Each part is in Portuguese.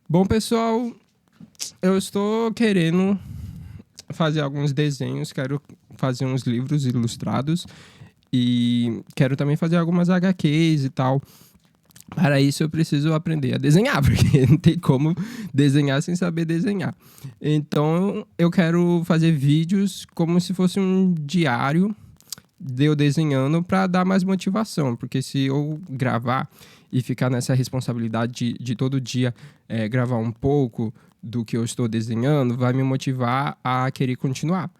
Bom, pessoal, eu estou querendo fazer alguns desenhos, quero fazer uns livros ilustrados e quero também fazer algumas HQs e tal. Para isso eu preciso aprender a desenhar, porque não tem como desenhar sem saber desenhar. Então eu quero fazer vídeos como se fosse um diário de eu desenhando para dar mais motivação, porque se eu gravar e ficar nessa responsabilidade de todo dia gravar um pouco do que eu estou desenhando, vai me motivar a querer continuar,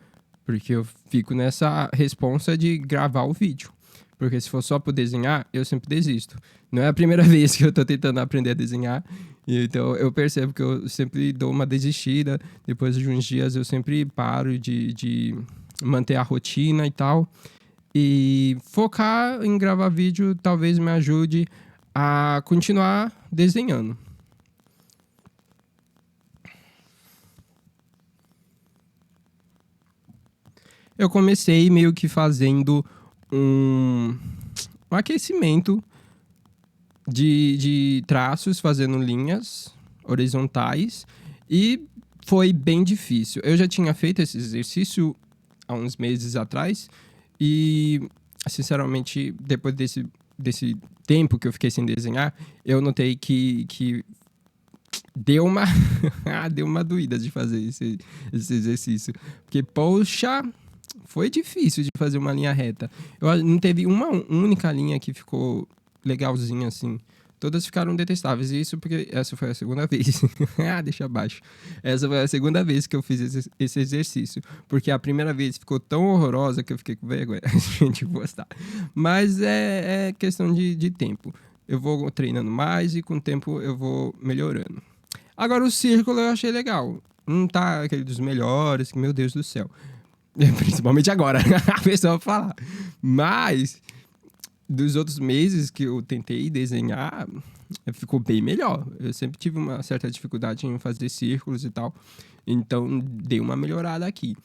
porque eu fico nessa responsa de gravar o vídeo. Porque se for só por desenhar, eu sempre desisto. Não é a primeira vez que eu estou tentando aprender a desenhar, então eu percebo que eu sempre dou uma desistida. Depois de uns dias eu sempre paro de manter a rotina e tal. E focar em gravar vídeo talvez me ajude a continuar desenhando. Eu comecei meio que fazendo um aquecimento de traços, fazendo linhas horizontais, e foi bem difícil. Eu já tinha feito esse exercício há uns meses atrás, e, sinceramente, depois desse tempo que eu fiquei sem desenhar, eu notei que deu uma, deu uma doída de fazer esse exercício. Porque, poxa, foi difícil de fazer uma linha reta. Eu não teve uma única linha que ficou legalzinha assim. Todas ficaram detestáveis. E isso porque essa foi a segunda vez. Deixa abaixo. Essa foi a segunda vez que eu fiz esse exercício. Porque a primeira vez ficou tão horrorosa que eu fiquei com vergonha de gostar. Mas é questão de tempo. Eu vou treinando mais e com o tempo eu vou melhorando. Agora o círculo eu achei legal. Não tá aquele dos melhores, que meu Deus do céu. Principalmente agora, a pessoa fala. Mas dos outros meses que eu tentei desenhar, ficou bem melhor. Eu sempre tive uma certa dificuldade em fazer círculos e tal. Então dei uma melhorada aqui.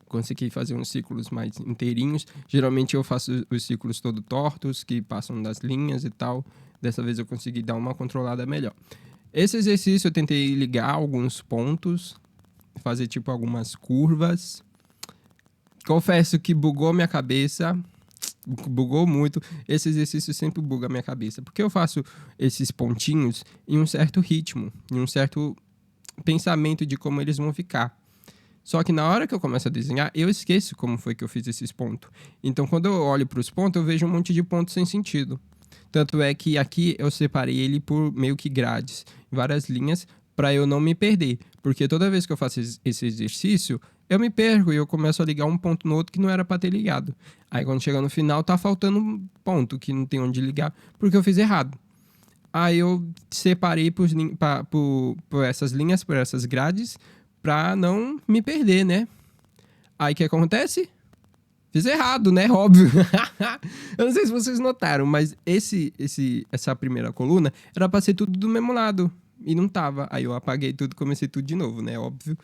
Consegui fazer uns círculos mais inteirinhos. Geralmente eu faço os círculos todo tortos, que passam das linhas e tal. Dessa vez eu consegui dar uma controlada melhor. Esse exercício eu tentei ligar alguns pontos, fazer tipo algumas curvas. Confesso que bugou minha cabeça, bugou muito. Esse exercício sempre buga minha cabeça, porque eu faço esses pontinhos em um certo ritmo, em um certo pensamento de como eles vão ficar. Só que na hora que eu começo a desenhar, eu esqueço como foi que eu fiz esses pontos. Então, quando eu olho para os pontos, eu vejo um monte de pontos sem sentido. Tanto é que aqui eu separei ele por meio que grades, várias linhas, para eu não me perder. Porque toda vez que eu faço esse exercício, eu me perco e eu começo a ligar um ponto no outro que não era para ter ligado. Aí quando chega no final, tá faltando um ponto que não tem onde ligar, porque eu fiz errado. Aí eu separei por essas linhas, por essas grades, para não me perder, né? Aí o que acontece? Fiz errado, né? Óbvio. Eu não sei se vocês notaram, mas essa primeira coluna era pra ser tudo do mesmo lado. E não tava. Aí eu apaguei tudo e comecei tudo de novo, né? Óbvio.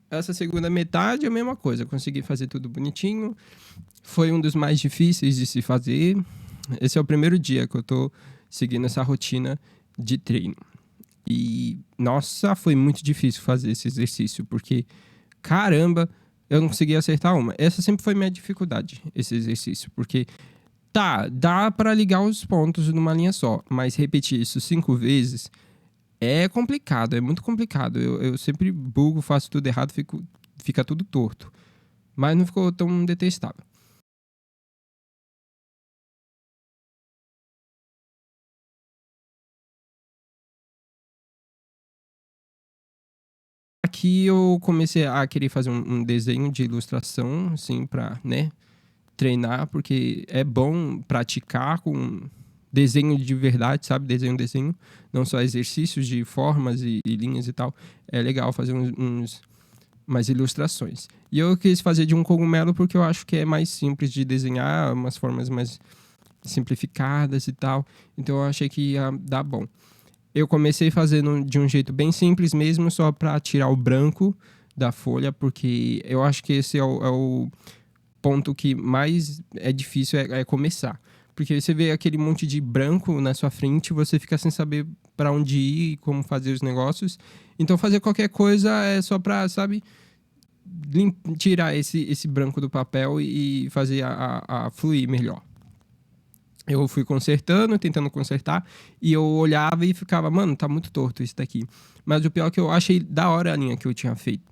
Essa segunda metade é a mesma coisa. Eu consegui fazer tudo bonitinho. Foi um dos mais difíceis de se fazer. Esse é o primeiro dia que eu tô seguindo essa rotina de treino. E, nossa, foi muito difícil fazer esse exercício, porque, caramba, eu não conseguia acertar uma. Essa sempre foi minha dificuldade, esse exercício, porque, tá, dá pra ligar os pontos numa linha só, mas repetir isso 5 vezes é complicado, é muito complicado. Eu sempre bugo, faço tudo errado, fica tudo torto. Mas não ficou tão detestável. Aqui eu comecei a querer fazer um desenho de ilustração, assim, pra, né, treinar, porque é bom praticar com desenho de verdade, sabe? Desenho, não só exercícios de formas e linhas e tal. É legal fazer umas ilustrações. E eu quis fazer de um cogumelo porque eu acho que é mais simples de desenhar, umas formas mais simplificadas e tal. Então eu achei que ia dar bom. Eu comecei fazendo de um jeito bem simples mesmo, só para tirar o branco da folha, porque eu acho que esse é o ponto que mais é difícil é começar. Porque você vê aquele monte de branco na sua frente e você fica sem saber pra onde ir, como fazer os negócios. Então fazer qualquer coisa é só pra, sabe, tirar esse branco do papel e fazer a fluir melhor. Eu fui consertando, tentando consertar, e eu olhava e ficava, mano, tá muito torto isso daqui. Mas o pior é que eu achei da hora a linha que eu tinha feito.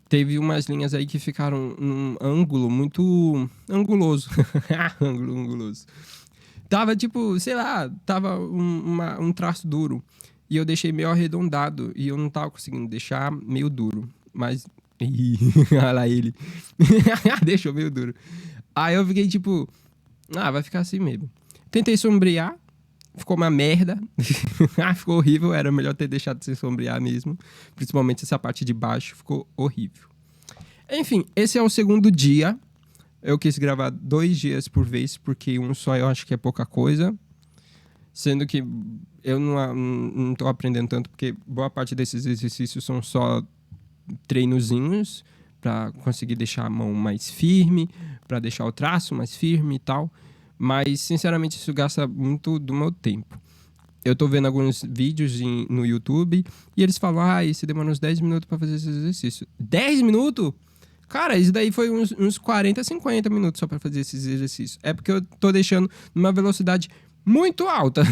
Teve umas linhas aí que ficaram num ângulo muito anguloso. Ângulo anguloso. Tava tipo, sei lá, tava um traço duro. E eu deixei meio arredondado. E eu não tava conseguindo deixar meio duro. Mas. Ih, olha lá ele. Deixou meio duro. Aí eu fiquei tipo, vai ficar assim mesmo. Tentei sombrear. Ficou uma merda. Ficou horrível. Era melhor ter deixado de se sombrear mesmo. Principalmente essa parte de baixo. Ficou horrível. Enfim, esse é o segundo dia. Eu quis gravar 2 dias por vez, porque um só eu acho que é pouca coisa. Sendo que eu não tô aprendendo tanto, porque boa parte desses exercícios são só treinozinhos para conseguir deixar a mão mais firme, para deixar o traço mais firme e tal. Mas, sinceramente, isso gasta muito do meu tempo. Eu tô vendo alguns vídeos no YouTube e eles falam, isso demora uns 10 minutos para fazer esse exercício. 10 minutos? Cara, isso daí foi uns 40, 50 minutos só pra fazer esses exercícios. É porque eu tô deixando numa velocidade muito alta.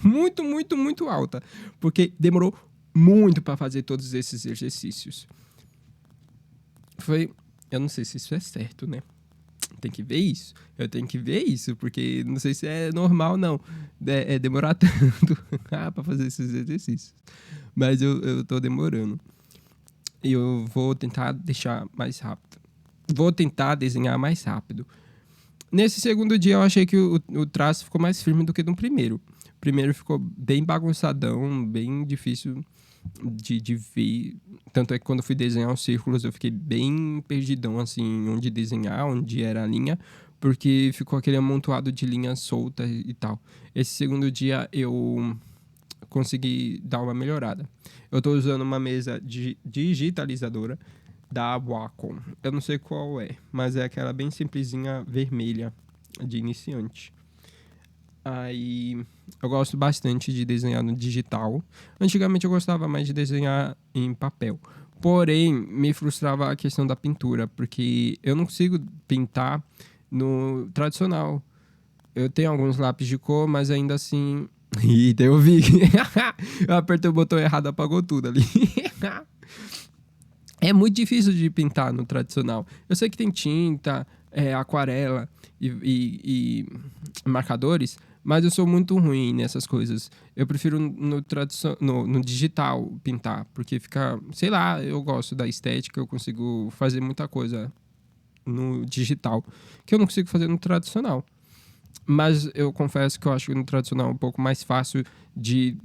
Muito, muito, muito alta. Porque demorou muito pra fazer todos esses exercícios. Eu não sei se isso é certo, né? Tem que ver isso. Eu tenho que ver isso, porque não sei se é normal, não. É demorar tanto pra fazer esses exercícios. Mas eu tô demorando. E eu vou tentar deixar mais rápido. Vou tentar desenhar mais rápido. Nesse segundo dia, eu achei que o traço ficou mais firme do que no primeiro. O primeiro ficou bem bagunçadão, bem difícil de ver. Tanto é que quando eu fui desenhar os círculos, eu fiquei bem perdidão, assim, onde desenhar, onde era a linha, porque ficou aquele amontoado de linhas soltas e tal. Esse segundo dia, eu consegui dar uma melhorada. Eu estou usando uma mesa digitalizadora da Wacom. Eu não sei qual é, mas é aquela bem simplesinha vermelha de iniciante. Aí eu gosto bastante de desenhar no digital. Antigamente eu gostava mais de desenhar em papel. Porém, me frustrava a questão da pintura, porque eu não consigo pintar no tradicional. Eu tenho alguns lápis de cor, mas ainda assim... Eita, eu vi. Eu apertei o botão errado, apagou tudo ali. É muito difícil de pintar no tradicional. Eu sei que tem tinta, aquarela e marcadores, mas eu sou muito ruim nessas coisas. Eu prefiro no digital pintar, porque fica... Sei lá, eu gosto da estética, eu consigo fazer muita coisa no digital, que eu não consigo fazer no tradicional. Mas eu confesso que eu acho que no tradicional é um pouco mais fácil de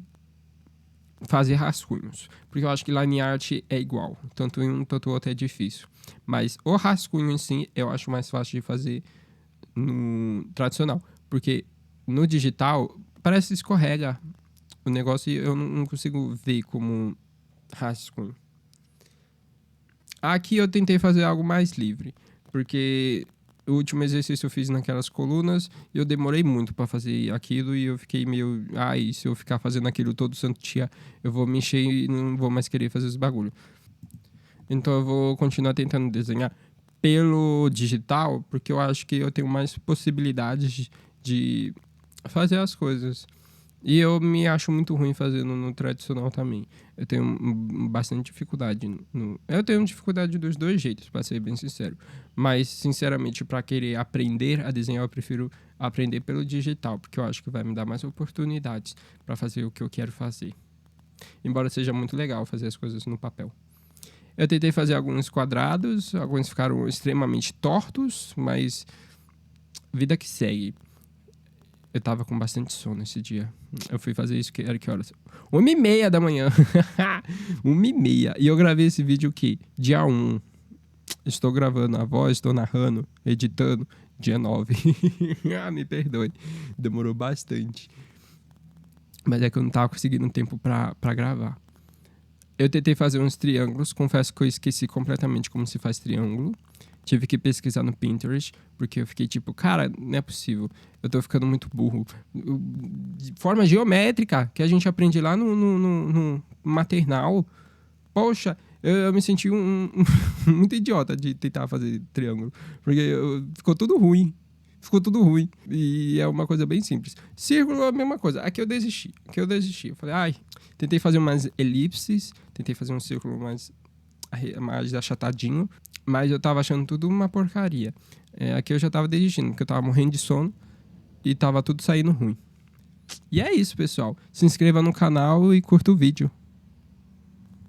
fazer rascunhos. Porque eu acho que line art é igual. Tanto em um, tanto o outro é difícil. Mas o rascunho em si, eu acho mais fácil de fazer no tradicional. Porque no digital, parece que escorrega o negócio e eu não consigo ver como rascunho. Aqui eu tentei fazer algo mais livre. Porque... O último exercício eu fiz naquelas colunas e eu demorei muito para fazer aquilo e eu fiquei meio... e se eu ficar fazendo aquilo todo santo dia, eu vou me encher e não vou mais querer fazer esse bagulho. Então eu vou continuar tentando desenhar pelo digital, porque eu acho que eu tenho mais possibilidades de fazer as coisas. E eu me acho muito ruim fazendo no tradicional também. Eu tenho bastante dificuldade. Eu tenho dificuldade dos dois jeitos, para ser bem sincero. Mas, sinceramente, para querer aprender a desenhar, eu prefiro aprender pelo digital, porque eu acho que vai me dar mais oportunidades para fazer o que eu quero fazer. Embora seja muito legal fazer as coisas no papel. Eu tentei fazer alguns quadrados, alguns ficaram extremamente tortos, mas vida que segue. Eu tava com bastante sono esse dia. Eu fui fazer isso, era que horas? 1h30 da manhã. 1h30. E eu gravei esse vídeo que dia 1. Estou gravando a voz, estou narrando, editando, dia 9. Me perdoe. Demorou bastante. Mas é que eu não tava conseguindo tempo pra gravar. Eu tentei fazer uns triângulos. Confesso que eu esqueci completamente como se faz triângulo. Tive que pesquisar no Pinterest, porque eu fiquei tipo, cara, não é possível. Eu tô ficando muito burro. De forma geométrica, que a gente aprende lá no maternal. Poxa, eu me senti muito idiota de tentar fazer triângulo. Porque ficou tudo ruim. Ficou tudo ruim. E é uma coisa bem simples. Círculo é a mesma coisa. Aqui eu desisti. Eu falei, ai, tentei fazer umas elipses. Tentei fazer um círculo mais achatadinho. Mas eu tava achando tudo uma porcaria. Aqui eu já tava desistindo, porque eu tava morrendo de sono. E tava tudo saindo ruim. E é isso, pessoal. Se inscreva no canal e curta o vídeo.